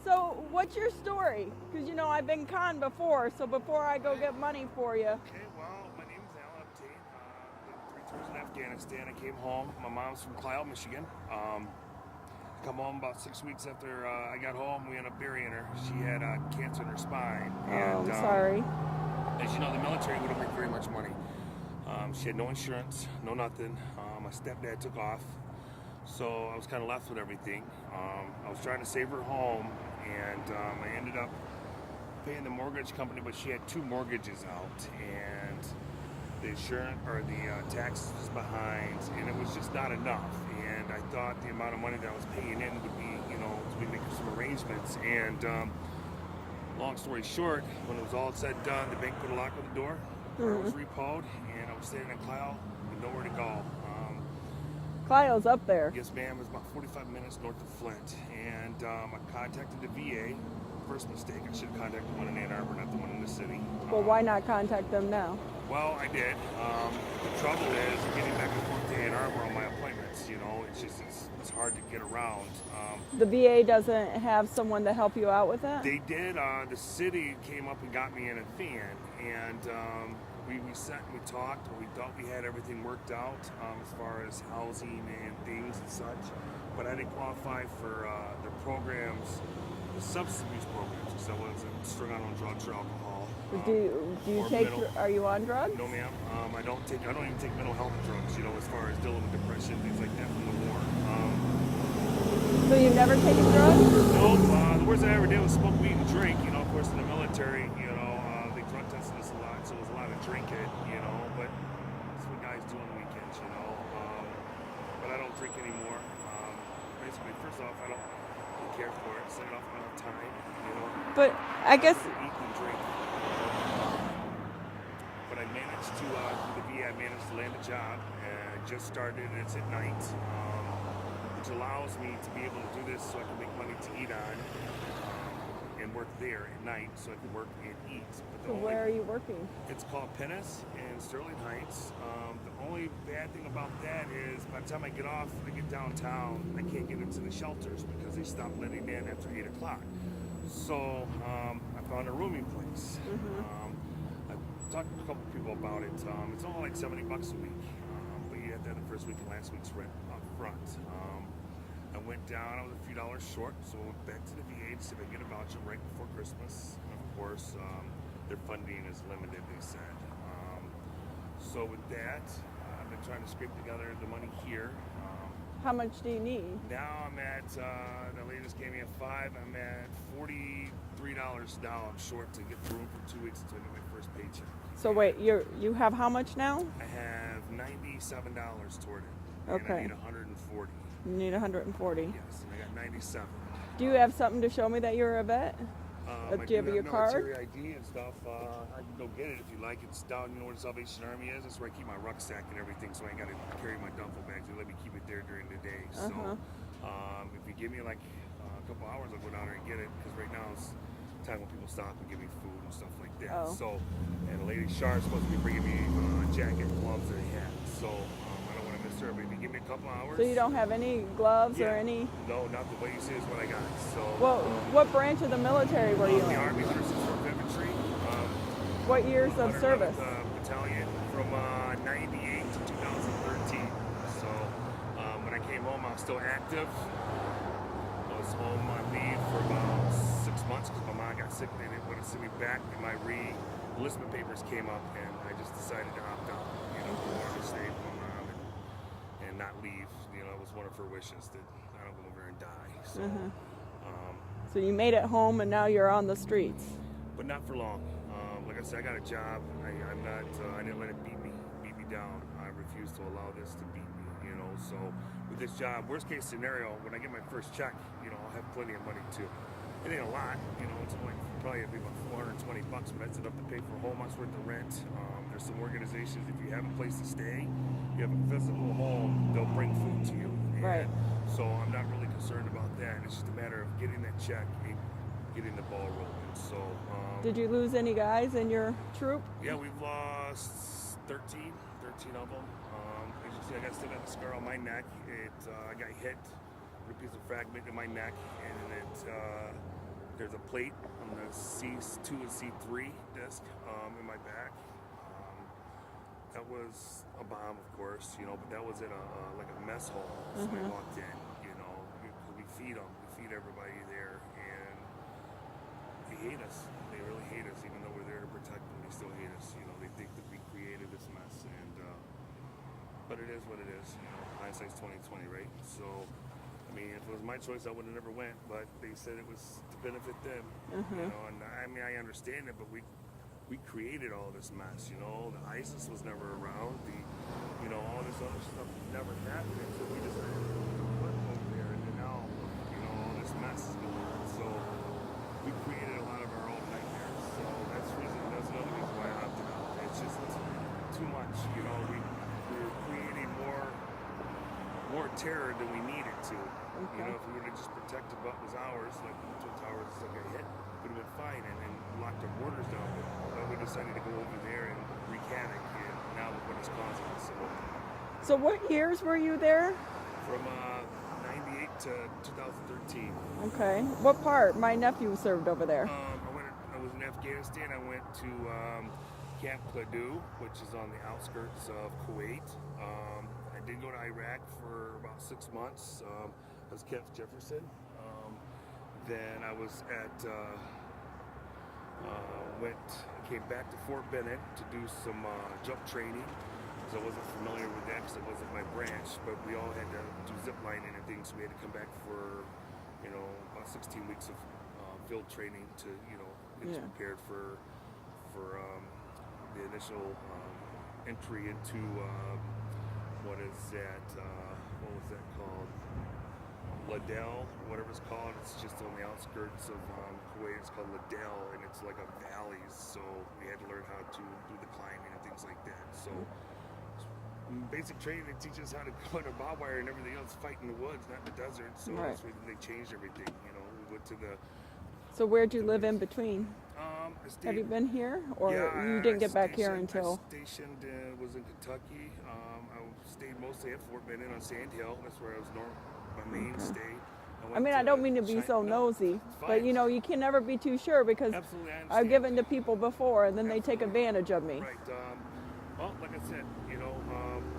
So, what's your story? Because I've been conned before. So before I go get money for you, Okay, well, my name is Alan Uptain. Did 3 tours in Afghanistan. I came home. My mom's from Clio, Michigan. Come home about 6 weeks after I got home. We ended up burying her. She had cancer in her spine, oh, and I'm sorry. as you know, the military wouldn't make very much money. She had no insurance, no nothing. My stepdad took off, so I was kind of left with everything. I was trying to save her home, and I ended up paying the mortgage company, but she had 2 mortgages out, and the insurance or the taxes was behind, and it was just not enough. And I thought the amount of money that I was paying in would be, to make some arrangements. And long story short, when it was all said and done, the bank put a lock on the door. Car was repoed, and I was staying in Clio with nowhere to go. Clio's up there. Yes, ma'am. It was about 45 minutes north of Flint, and I contacted the VA. First mistake. I should have contacted one in Ann Arbor, not the one in the city. Well, why not contact them now? Well, I did. The trouble is getting back and forth to Ann Arbor on my appointments. It's hard to get around. The VA doesn't have someone to help you out with that? They did. The city came up and got me in a van, and we sat and we talked, and we thought we had everything worked out as far as housing and things and such. But I didn't qualify for the programs, the substance abuse programs, because I wasn't strung out on drugs or alcohol. Do you take? Are you on drugs? No, ma'am. I don't even take mental health drugs. As far as dealing with depression, things like that from the war. So you've never taken drugs? No. The worst I ever did was smoke weed and drink. Of course, in the military, they drug tested us a lot, so it was a lot of drinking. But that's what guys do on the weekends. But I don't drink anymore. Basically, first off, I don't care for it. Second off, I don't have time. But I guess. Eat and drink. But I managed to, through the VA, I managed to land a job. I just started, and it's at night, which allows me to be able to do this so I can make money to eat on and work there at night so I can work and eat. So where are you working? It's called Pennis in Sterling Heights. The only bad thing about that is by the time I get off, I get downtown, I can't get into the shelters because they stop letting in after 8 o'clock. So I found a rooming place. I talked to a couple people about it. It's only like $70 a week, but you have to have the first week and last week's rent up front. I went down, I was a few dollars short, so I went back to the VA to see if I could get a voucher right before Christmas. And of course, their funding is limited, they said. So with that, I've been trying to scrape together the money here. How much do you need? Now I'm at, the latest gave me a 5, I'm at $43 now. I'm short to get the room for 2 weeks until I get my first paycheck. So wait, you have how much now? I have $97 toward it. Okay. And I need 140. You need 140. Yes, and I got 97. Do you have something to show me that you're a vet? I Do you have your card? military ID and stuff. I can go get it if you like. It's down, where the Salvation Army is. That's where I keep my rucksack and everything, so I ain't got to carry my duffel bags. They let me keep it there during the day. So if you give me like a couple hours, I'll go down there and get it, because right now it's time when people stop and give me food and stuff like that. Oh. So, and the lady Shar's supposed to be bringing me a jacket, gloves, and a hat. So I don't want to miss her, but if you give me a couple hours. So you don't have any gloves or any? No, not the way you see is what I got. So. Well, what branch of the military were you The in? Army 164th Infantry. What years of service? Battalion from 98 to 2013. So when I came home, I was still active. I was home on leave for about 6 months because my mom got sick. They didn't want to send me back, and my re-enlistment papers came up, and I just decided to opt out. I wanted to stay with my mom and not leave. It was one of her wishes that I don't go over and die. So. So you made it home, and now you're on the streets. But not for long. Like I said, I got a job. I'm not. I didn't let it beat me down. I refuse to allow this to beat me. So with this job, worst case scenario, when I get my first check, I'll have plenty of money too. It ain't a lot. It's only probably about $420, but that's enough to pay for a whole month's worth of rent. There's some organizations, if you have a place to stay, you have a physical home, they'll bring food to you. Right. So I'm not really concerned about that. It's just a matter of getting that check and getting the ball rolling. So. Did you lose any guys in your troop? Yeah, we've lost 13 of them. As you see, I still got a scar on my neck. I got hit with a piece of fragment in my neck, and it There's a plate on the C2 and C3 disc in my back. That was a bomb, of course, you know, but that was in like a mess hall. So we walked in, you know, we feed them, we feed everybody there, and they hate us. They really hate us, even though we're there to protect them. They still hate us. You know, they think that we created this mess, and but it is what it is. You know, hindsight's 20/20, right? So, I mean, if it was my choice, I would have never went. But they said it was to benefit them. You know, and I mean, I understand it, but we created all this mess. You know, the ISIS was never around. You know, all this other stuff never happened. So we decided to put over there, and then now, you know, all this mess is going on. So we created a lot of our own nightmares. So that's another reason why I opted out. It's just too much. You know, we're creating more terror than we needed to. You know, if we would have just protected what was ours, like the Twin Towers still got hit, would have been fine, and then locked our borders down. But we decided to go over there and wreak havoc, and now look what it's causing us. So what years were you there? From 98 to 2013. Okay. What part? My nephew served over there. I was in Afghanistan. I went to Camp Pladeau, which is on the outskirts of Kuwait. I did go to Iraq for about 6 months. I was Camp Jefferson. Then I was at came back to Fort Bennett to do some jump training, because I wasn't familiar with that because it wasn't my branch, but we all had to do zip lining and things, so we had to come back for, you know, about 16 weeks of field training to, you know, get us prepared for the initial entry into what was that called? Liddell, whatever it's called. It's just on the outskirts of Kuwait. It's called Liddell, and it's like a valley. So we had to learn how to do the climbing and things like that. So basic training, they teach us how to go under barbed wire and everything else, fight in the woods, not in the desert. So that's when they changed everything. You know, we went to the. So where'd you live in between? Have you been here, or you didn't get back here until? I stationed was in Kentucky. I stayed mostly at Fort Bennett on Sand Hill. That's where I was my mainstay. I mean, I don't mean to be so nosy, but you know, you can never be too sure, because I've given to people before and then they take advantage of me. Right. Well, like I said, you know,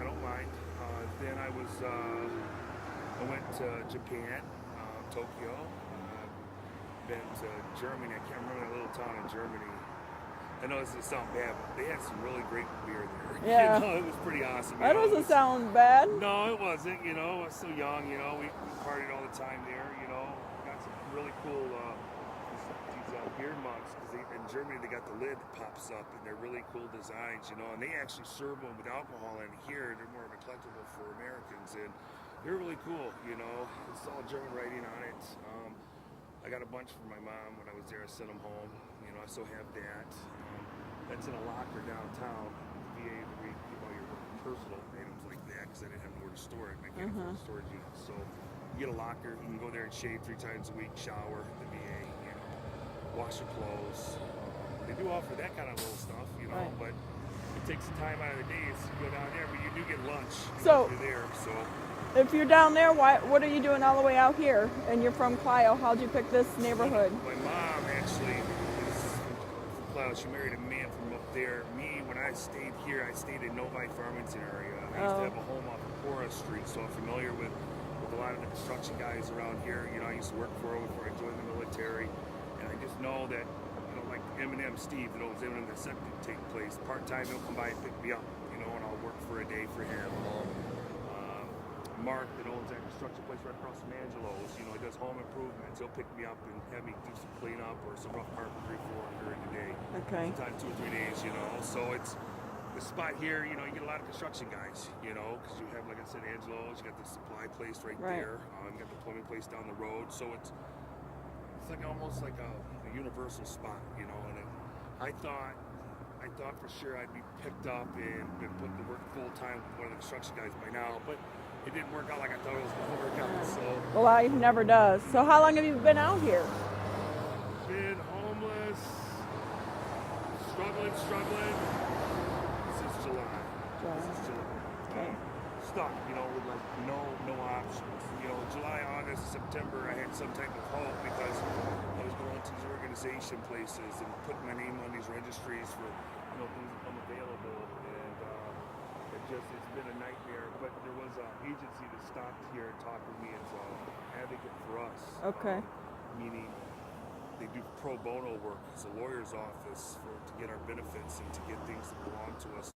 I don't mind. Then I went to Japan, Tokyo. Been to Germany. I can't remember that little town in Germany. I know this doesn't sound bad, but they had some really great beer there. Yeah. You know, it was pretty awesome. That doesn't sound bad. No, it wasn't. You know, I was so young. You know, we partied all the time there. You know, got some really cool these beer mugs, because in Germany they got the lid that pops up, and they're really cool designs. You know, and they actually serve them with alcohol in. Here they're more of a collectible for Americans, and they're really cool. You know, it's all German writing on it. I got a bunch from my mom when I was there. I sent them home. You know, I still have that. That's in a locker downtown. VA to read all your personal items like that, because I didn't have nowhere to store it. I can't afford a storage unit. So you get a locker. You can go there and shave 3 times a week, shower at the VA, you know, wash your clothes. They do offer that kind of little stuff, you know, but it takes time out of the day to go down there. But you do get lunch if you're there. So. If you're down there, what are you doing all the way out here? And you're from Clio. How'd you pick this neighborhood? My mom actually is from Clio. She married a man from up there. Me, when I stayed here, I stayed in Novi Farmington area. I used to have a home off of Cora Street, so I'm familiar with a lot of the construction guys around here. You know, I used to work for them before I joined the military, and I just know that, you know, like Eminem Steve, that owns Eminem the Septic take place. Part-time, he'll come by and pick me up, you know, and I'll work for a day for him. Mark, that owns that construction place right across from Angelo's, you know, he does home improvements. He'll pick me up and have me do some cleanup or some rough carpentry for him during the day. Okay. Sometimes 2 or 3 days, you know. So it's the spot here, you know, you get a lot of construction guys, you know, because you have, like I said, Angelo's, you got the supply place right there. You got the plumbing place down the road. So it's like almost like a universal spot, you know. And I thought for sure I'd be picked up and been put to work full time with one of the construction guys by now, but it didn't work out like I thought it was going to work out. So well, life never does. So how long have you been out here? Been homeless, struggling since July. Okay. Stuck, you know, with like no options. You know, July, August. as of September, I had some type of hope because I was going to these organization places and putting my name on these registries for things that come available, and it's been a nightmare. But there was an agency that stopped here and talked with me as an advocate for us. Okay. Meaning they do pro bono work as a lawyer's office to get our benefits and to get things that belong to us.